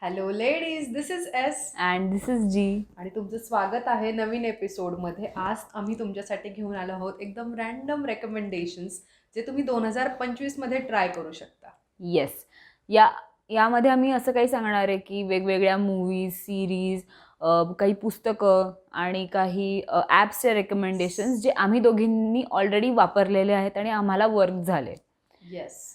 Hello ladies, this is S and this is G. आणि तुमचं स्वागत आहे नवीन एपिसोडमध्ये. आज आम्ही तुमच्यासाठी घेऊन आलो आहोत एकदम रँडम रेकमेंडेशन्स जे तुम्ही 2025मध्ये ट्राय करू शकता. येस. यामध्ये आम्ही असं काही सांगणार आहे की वेगवेगळ्या मूवीज, सिरीज, काही पुस्तकं आणि काही ॲप्सचे रेकमेंडेशन्स जे आम्ही दोघींनी ऑलरेडी वापरलेले आहेत आणि आम्हाला वर्क झाले. Yes.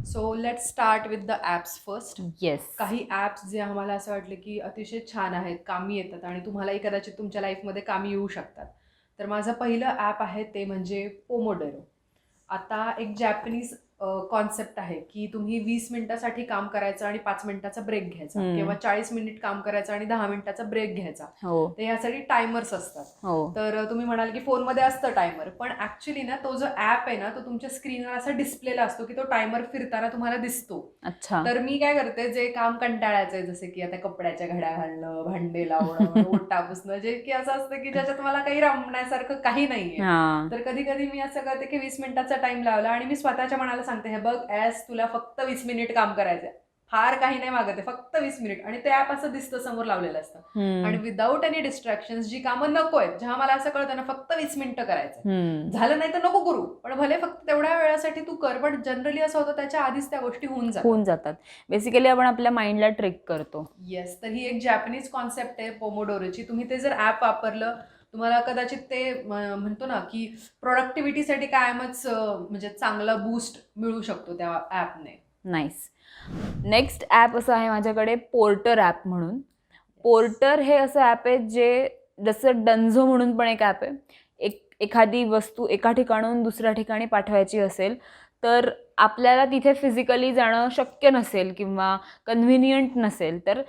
So let start with the apps first. Yes. काही ॲप्स जे आम्हाला असं वाटलं की अतिशय छान आहेत, कामी येतात आणि तुम्हालाही कदाचित तुमच्या लाईफमध्ये कामी येऊ शकतात. तर माझं पहिलं ॲप आहे ते म्हणजे पोमोडोरो. आता एक जॅपनीज कॉन्सेप्ट आहे की तुम्ही 20 मिनिटासाठी काम करायचं आणि 5 मिनिटाचा ब्रेक घ्यायचा, किंवा 40 मिनिट काम करायचं आणि 10 मिनिटाचा ब्रेक घ्यायचा. हो तर यासाठी टायमर्स असतात. हो. तर तुम्ही म्हणाल की फोनमध्ये असतं टायमर, पण ऍक्च्युली ना तो जो ऍप आहे ना तो तुमच्या स्क्रीनवर असा डिस्प्लेला असतो की तो टायमर फिरताना तुम्हाला दिसतो. अच्छा. तर मी काय करते, जे काम कंटाळायचं आहे, जसे की आता कपड्याच्या घड्या घालणं, भांडे लावणं, ओटा पुसणं, जे की असं असतं की ज्याच्यात मला काही रमण्यासारखं काही नाहीये, हां. तर कधी कधी मी असं करते की 20 मिनिटाचा टाइम लावला आणि मी स्वतःच्या मनाला सांगते, हे बघ ऍस, तुला फक्त 20 मिनिट काम करायचंय, फार काही नाही मागत आहे, फक्त 20 मिनिट. आणि ते ऍप असं दिसतं, समोर लावलेलं असतं आणि विदाऊट एनी डिस्ट्रॅक्शन्स, जी कामं नको आहेत, जेव्हा मला असं कळतं ना फक्त 20 मिनिटं करायचं, झालं नाही तर नको करू, पण भले फक्त तेवढ्या वेळासाठी तू कर. पण जनरली असं होतं त्याच्या आधीच त्या गोष्टी होऊन जातात. बेसिकली आपण आपल्या माइंडला ट्रिक करतो. येस. तर ही एक जॅपनीज कॉन्सेप्ट आहे पोमोडोरोची. तुम्ही ते जर ॲप वापरलं, तुम्हाला कदाचित ते म्हणतो ना की प्रोडक्टिव्हिटीसाठी कायमच म्हणजे चांगला बूस्ट मिळू शकतो त्या ॲपने. नाईस. नेक्स्ट ॲप असं आहे माझ्याकडे, पोर्टर ॲप म्हणून. पोर्टर हे असं ॲप आहे जे, जसं डन्झो म्हणून पण एक ॲप आहे, एखादी वस्तू एका ठिकाणून दुसऱ्या ठिकाणी पाठवायची असेल तर आपल्याला तिथे फिजिकली जाणं शक्य नसेल किंवा कन्व्हिनियंट नसेल, तर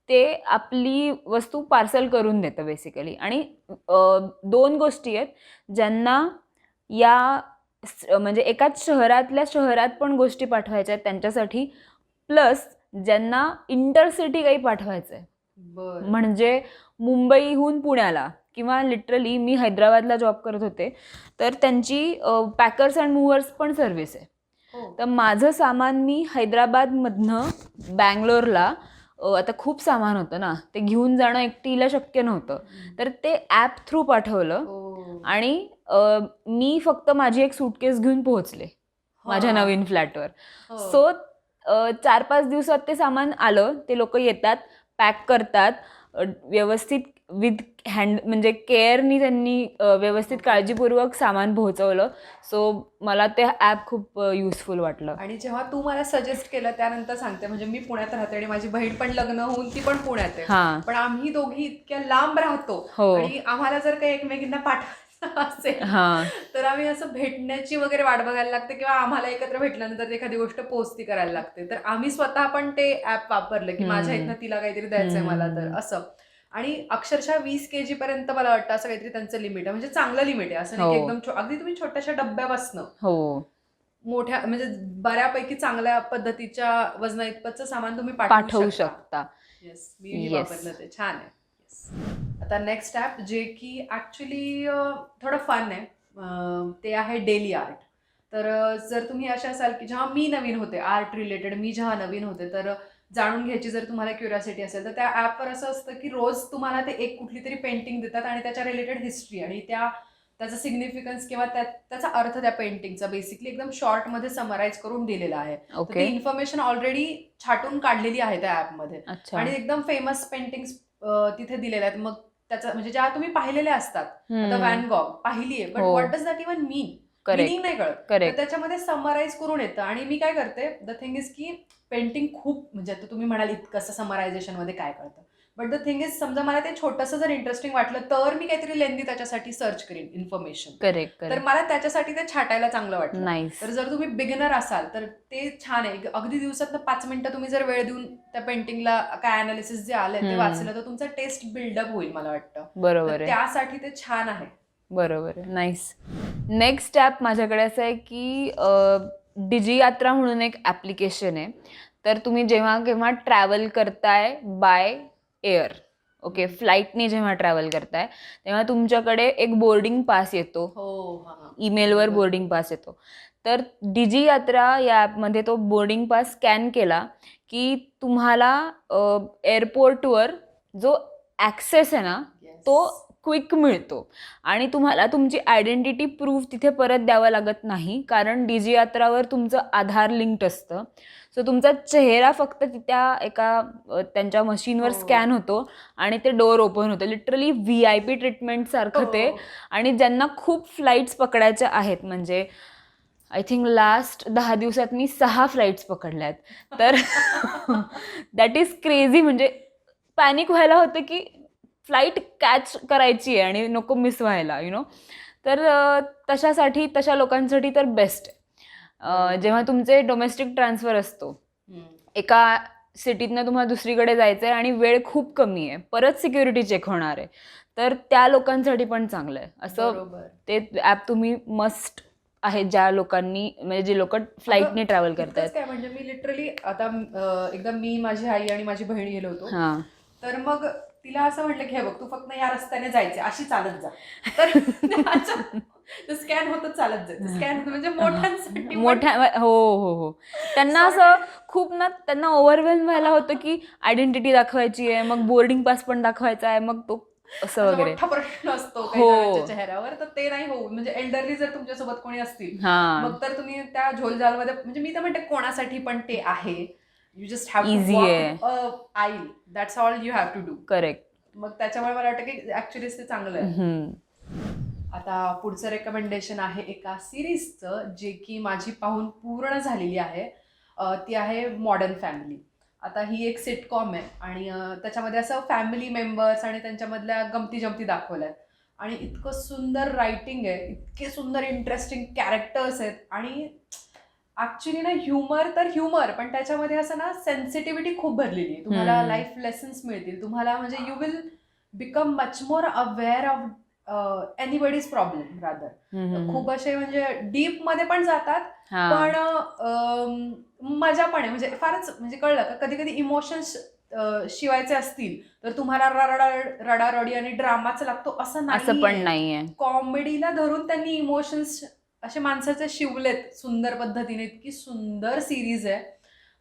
ते आपली वस्तू पार्सल करून देतं बेसिकली. आणि दोन गोष्टी आहेत ज्यांना या म्हणजे एकाच शहरातल्या शहरात पण गोष्टी पाठवायच्या आहेत त्यांच्यासाठी, प्लस ज्यांना इंटरसिटी काही पाठवायचं आहे, बरं. म्हणजे मुंबईहून पुण्याला, किंवा लिटरली मी हैदराबादला जॉब करत होते तर त्यांची पॅकर्स अँड मूव्हर्स पण सर्व्हिस आहे. तर माझं सामान मी हैदराबादमधनं बँगलोरला, आता खूप सामान होतं ना, ते घेऊन जाणं एकटीला शक्य नव्हतं, तर ते ॲप थ्रू पाठवलं आणि मी फक्त माझी एक सूटकेस घेऊन पोहोचले माझ्या नवीन फ्लॅटवर. सो 4-5 दिवसात ते सामान आलं. ते लोक येतात, पॅक करतात, व्यवस्थित विथ म्हणजे केअरनी त्यांनी व्यवस्थित काळजीपूर्वक सामान पोहोचवलं. सो मला ते ॲप खूप युजफुल वाटलं. आणि जेव्हा तू मला सजेस्ट केलं त्यानंतर सांगते, म्हणजे मी पुण्यात राहते आणि माझी बहीण पण लग्न होऊन ती पण पुण्यात आहे, पण आम्ही दोघी इतक्या लांब राहतो आणि आम्हाला जर काही एकमेकींना पाठवायचं असेल तर आम्ही असं भेटण्याची वगैरे वाट बघायला लागते, किंवा आम्हाला एकत्र भेटल्यानंतर एखादी गोष्ट पोस्टी करायला लागते. तर आम्ही स्वतः पण ते ऍप वापरलं की माझ्या इथनं तिला काहीतरी द्यायचंय मला, तर असं. आणि अक्षरशः 20 kg पर्यंत मला वाटतं असं काहीतरी त्यांचं लिमिट आहे, म्हणजे चांगलं लिमिट आहे, असं नाही की एकदम अगदी तुम्ही छोट्याशा डब्यापासनं मोठ्या म्हणजे बऱ्यापैकी चांगल्या पद्धतीच्या वजना इतपतचं सामान तुम्ही पाठवू शकता. येस, मी वापरलं ते, छान आहे. आता नेक्स्ट ॲप जे की ॲक्च्युली थोडं फन आहे, ते आहे डेली आर्ट. तर जर तुम्ही अशा असाल की जेव्हा मी नवीन होते, आर्ट रिलेटेड मी जेव्हा नवीन होते, तर जाणून घ्यायची जर तुम्हाला क्युरिओसिटी असेल, तर त्या ॲपवर असं असतं की रोज तुम्हाला ते एक कुठली तरी पेंटिंग देतात आणि त्याच्या रिलेटेड हिस्ट्री आणि त्याचा सिग्निफिकन्स किंवा त्याचा अर्थ त्या पेंटिंगचा बेसिकली एकदम शॉर्टमध्ये समराईज करून दिलेला आहे. ती इन्फॉर्मेशन ऑलरेडी छाटून काढलेली आहे त्या ॲपमध्ये आणि एकदम फेमस पेंटिंग्स तिथे दिलेल्या आहेत. मग त्याचा म्हणजे ज्या तुम्ही पाहिलेल्या असतात, आता व्हॅन गॉग पाहिली आहे, but what does that even mean, meaning नाही कळत, तर त्याच्यामध्ये समराईज करून येतं. आणि मी काय करते, द थिंग इज की पेंटिंग खूप, म्हणजे आता तुम्ही म्हणाल इतकं समरायझेशन मध्ये काय कळतं, बट द थिंग इज, समजा मला ते छोटंसं जर इंटरेस्टिंग वाटलं तर मी काहीतरी लेंदी त्याच्यासाठी सर्च करीन इन्फॉर्मेशन. तर मला त्याच्यासाठी ते छाटायला चांगलं वाटलं. तर जर तुम्ही बिगिनर असाल तर ते छान आहे. अगदी दिवसात 5 मिनिटं तुम्ही जर वेळ देऊन त्या पेंटिंगला काय अनालिसिस जे आलंय ते वाचलं तर तुमचा टेस्ट बिल्डअप होईल, मला वाटतं. बरोबर, त्यासाठी ते छान आहे. बरोबर, नाईस. नेक्स्ट ॲप माझ्याकडे असं आहे की डिजी यात्रा म्हणून एक ॲप्लिकेशन आहे. तर तुम्ही जेव्हा केव्हा ट्रॅव्हल करताय बाय एअर, ओके, फ्लाईटने जेव्हा ट्रॅव्हल करताय तेव्हा तुमच्याकडे एक बोर्डिंग पास येतो, ईमेलवर बोर्डिंग पास येतो. तर डिजी यात्रा या ॲपमध्ये तो बोर्डिंग पास स्कॅन केला की तुम्हाला एअरपोर्टवर जो ॲक्सेस आहे ना तो क्विक मिळतो आणि तुम्हाला तुमची आयडेंटिटी प्रूफ तिथे परत द्यावं लागत नाही, कारण डीजी यात्रावर तुमचं आधार लिंक्ड असतं. सो तुमचा चेहरा फक्त त्या एका त्यांच्या मशीनवर स्कॅन होतो आणि ते डोअर ओपन होतं. लिटरली VIP ट्रीटमेंट सारखं ते. आणि ज्यांना खूप फ्लाईट्स पकडायच्या आहेत, म्हणजे आय थिंक लास्ट 10 दिवसात मी 6 फ्लाईट्स पकडल्या आहेत, तर दॅट इज क्रेझी. म्हणजे पॅनिक व्हायला होतं की फ्लाईट कॅच करायची आहे आणि नको मिस व्हायला, तर तशा लोकांसाठी तर बेस्ट आहे. जेव्हा तुमचे डोमेस्टिक ट्रान्सफर असतो, एका सिटीतनं तुम्हाला दुसरीकडे जायचं आहे आणि वेळ खूप कमी आहे, परत सिक्युरिटी चेक होणार आहे, तर त्या लोकांसाठी पण चांगलं आहे. असं ते ॲप तुम्ही मस्ट आहे ज्या लोकांनी, म्हणजे जे लोक फ्लाईटने ट्रॅव्हल करतात. काय म्हणजे मी लिटरली आता एकदा मी, माझी आई आणि माझी बहीण गेलो होतो, तर मग तिला असं म्हटलं की हे बघ, तू फक्त या रस्त्याने जायचे, अशी चालत जा, तर स्कॅन होतं चालत जायचं. स्कॅन होतं म्हणजे मोठ्या हो त्यांना असं खूप ना, त्यांना ओव्हरवेल्म व्हायला होतं की आयडेंटिटी दाखवायची आहे, मग बोर्डिंग पास पण दाखवायचा आहे, मग तो असं वगैरे मोठा प्रश्न असतो काही चेहऱ्यावर. तर ते नाही होऊ, म्हणजे एल्डरली जर तुमच्यासोबत कोणी असतील मग तर तुम्ही त्या झोलझालमध्ये, म्हणजे मी तर म्हणते कोणासाठी पण ते आहे. You just have to walk aisle, that's all you have to do. Correct. मग त्याच्यामुळे मला वाटतं की ऍक्च्युली ते चांगलं आहे. आता पुढचं रेकमेंडेशन आहे एका सिरीजचं, जे की माझी पाहून पूर्ण झालेली आहे. ती आहे मॉडर्न फॅमिली. आता ही एक सिटकॉम आहे आणि त्याच्यामध्ये असं फॅमिली मेंबर्स आणि त्यांच्यामधल्या गमती जमती दाखवल्यात आणि इतकं सुंदर रायटिंग आहे, इतके सुंदर इंटरेस्टिंग कॅरेक्टर्स आहेत आणि ऍक्च्युली ना ह्युमर तर ह्युमर, पण त्याच्यामध्ये असं ना सेन्सिटिव्हिटी खूप भरलेली आहे. तुम्हाला लाईफ लेसन्स मिळतील, तुम्हाला म्हणजे you will become much more aware of anybody's problem rather. खूप असे म्हणजे डीप मध्ये पण जातात, पण मजा पण आहे. म्हणजे फारच म्हणजे कळलं का, कधी कधी इमोशन्स शिवायचे असतील तर तुम्हाला रडारडी आणि ड्रामाच लागतो असं नाहीये. कॉमेडीला धरून त्यांनी इमोशन्स असे माणसाचे शिवलेत सुंदर पद्धतीने. इतकी सुंदर सिरीज आहे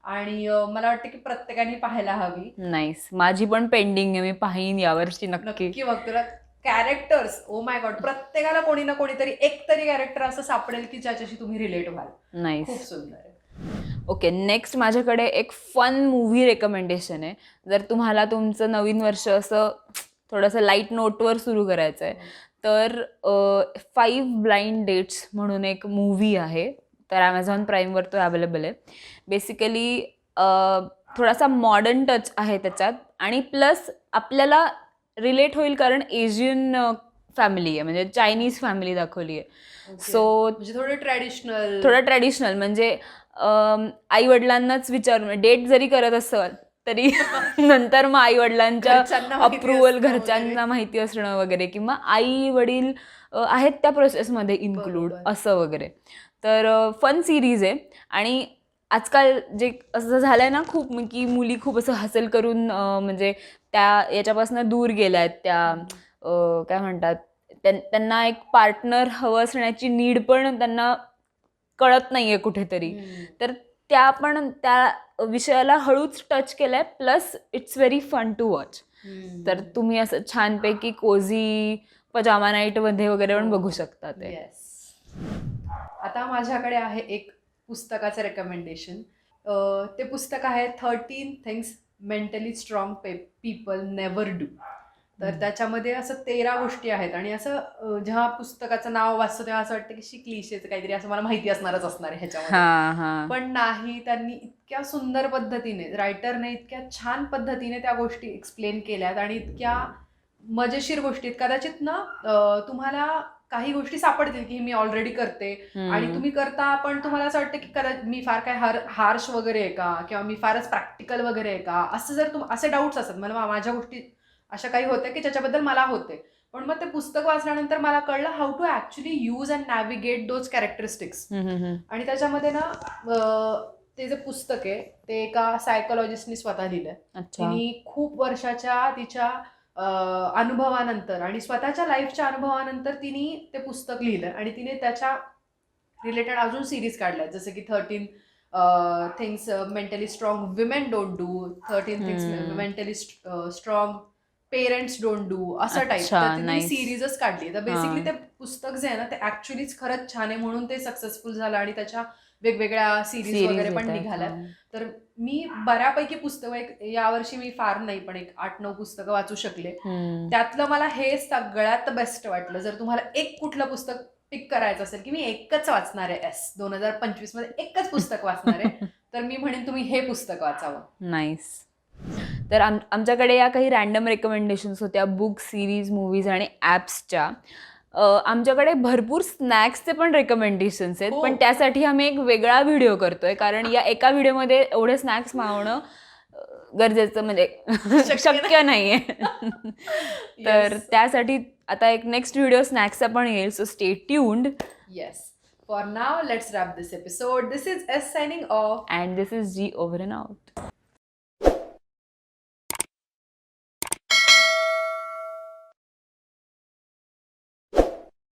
आणि मला वाटतं की प्रत्येकाने पाहायला हवी. नाईस. माझी पण पेंडिंग आहे, मी पाहीन यावर्षी नक्की बघ. तुला कॅरेक्टर्स, ओ माय गॉड, प्रत्येकाला कोणी ना कोणीतरी एक तरी कॅरेक्टर असं सापडेल की ज्याच्याशी तुम्ही रिलेट व्हाल. नाईस. खूप सुंदर आहे. ओके, नेक्स्ट माझ्याकडे एक फन मूव्ही रेकमेंडेशन आहे. जर तुम्हाला तुमचं नवीन वर्ष असं थोडंसं लाईट नोटवर सुरू करायचं आहे, तर 5 ब्लाइंड डेट्स म्हणून एक मूव्ही आहे, तर ॲमेझॉन प्राईमवर तो अवेलेबल आहे. बेसिकली थोडासा मॉडर्न टच आहे त्याच्यात आणि प्लस आपल्याला रिलेट होईल, कारण एशियन फॅमिली आहे, म्हणजे चायनीज फॅमिली दाखवली आहे. सो थोडं ट्रॅडिशनल म्हणजे आई वडिलांनाच विचारून डेट जरी करत असेल तरी नंतर मग आई वडिलांच्या अप्रुव्हल, घरच्यांना माहिती असणं वगैरे, किंवा आई वडील आहेत त्या प्रोसेसमध्ये इन्क्लूड असं वगैरे. तर फन सिरीज आहे. आणि आजकाल जे असं झालंय ना खूप, की मुली खूप असं हसल करून म्हणजे त्या याच्यापासून दूर गेल्या आहेत, त्या काय म्हणतात, त्यांना एक पार्टनर हवं असण्याची नीड पण त्यांना कळत नाहीये कुठेतरी. तर त्या पण त्या विषयाला हळूच टच केलाय, plus it's very fun to watch. तर तुम्ही असं छानपैकी कोझी पजामा नाईट मध्ये वगैरे पण बघू शकता ते. आता माझ्याकडे आहे एक पुस्तकाचं रेकमेंडेशन. ते पुस्तक आहे 13 things mentally strong people never do. तर त्याच्यामध्ये असं 13 गोष्टी आहेत आणि असं जेव्हा पुस्तकाचं नाव वाचतो तेव्हा असं वाटतं की क्लिशेचं काहीतरी असं मला माहिती असणारच असणार आहे ह्याच्यामध्ये, पण नाही. त्यांनी इतक्या सुंदर पद्धतीने, रायटरने इतक्या छान पद्धतीने त्या गोष्टी एक्सप्लेन केल्यात आणि इतक्या मजेशीर गोष्टी. कदाचित ना तुम्हाला काही गोष्टी सापडतील की मी ऑलरेडी करते आणि तुम्ही करता, पण तुम्हाला असं वाटतं की कदाचित मी फार काय हार्श वगैरे आहे का, किंवा मी फारच प्रॅक्टिकल वगैरे आहे का, असं जर असे डाऊट्स असतात. मला माझ्या गोष्टी अशा काही होत्या की ज्याच्याबद्दल मला होते, पण मग ते पुस्तक वाचल्यानंतर मला कळलं how to actually use and navigate those characteristics. आणि त्याच्यामध्ये ना ते जे पुस्तक आहे ते एका सायकोलॉजिस्टनी स्वतः लिहिलंय. तिने खूप वर्षाच्या तिच्या अनुभवानंतर आणि स्वतःच्या लाईफच्या अनुभवानंतर तिने ते पुस्तक लिहिलं आणि तिने त्याच्या रिलेटेड अजून सिरीज काढल्या, जसं की 13 things mentally strong women don't do, 13 things mentally strong parents don't do, असं टाईप. मी सिरीजच काढली. तर बेसिकली ते पुस्तक जे आहे ना ते ऍक्च्युलीच खरंच छान आहे म्हणून ते सक्सेसफुल झालं आणि त्याच्या वेगवेगळ्या सिरीज वगैरे पण निघाल्या. तर मी बऱ्यापैकी पुस्तकं यावर्षी मी फार नाही पण एक 8-9 पुस्तकं वाचू शकले. त्यातलं मला हे सगळ्यात बेस्ट वाटलं. जर तुम्हाला एक कुठलं पुस्तक पिक करायचं असेल की मी एकच वाचणार आहे 2025 मध्ये एकच पुस्तक वाचणार आहे तर मी म्हणेन तुम्ही हे पुस्तक वाचावं. नाईस. तर आमच्याकडे या काही रॅन्डम रेकमेंडेशन्स होत्या बुक, सिरीज, मूवीज आणि ॲप्सच्या. आमच्याकडे भरपूर स्नॅक्सचे पण रेकमेंडेशन्स आहेत, पण त्यासाठी आम्ही एक वेगळा व्हिडिओ करतोय कारण या एका व्हिडिओमध्ये एवढे स्नॅक्स मागवणं गरजेचं म्हणजे शक्य नाहीये. तर त्यासाठी आता एक नेक्स्ट व्हिडिओ स्नॅक्सचा पण येईल, so stay tuned. Yes. For now, let's wrap this episode. This is S signing off. And this is G over and out.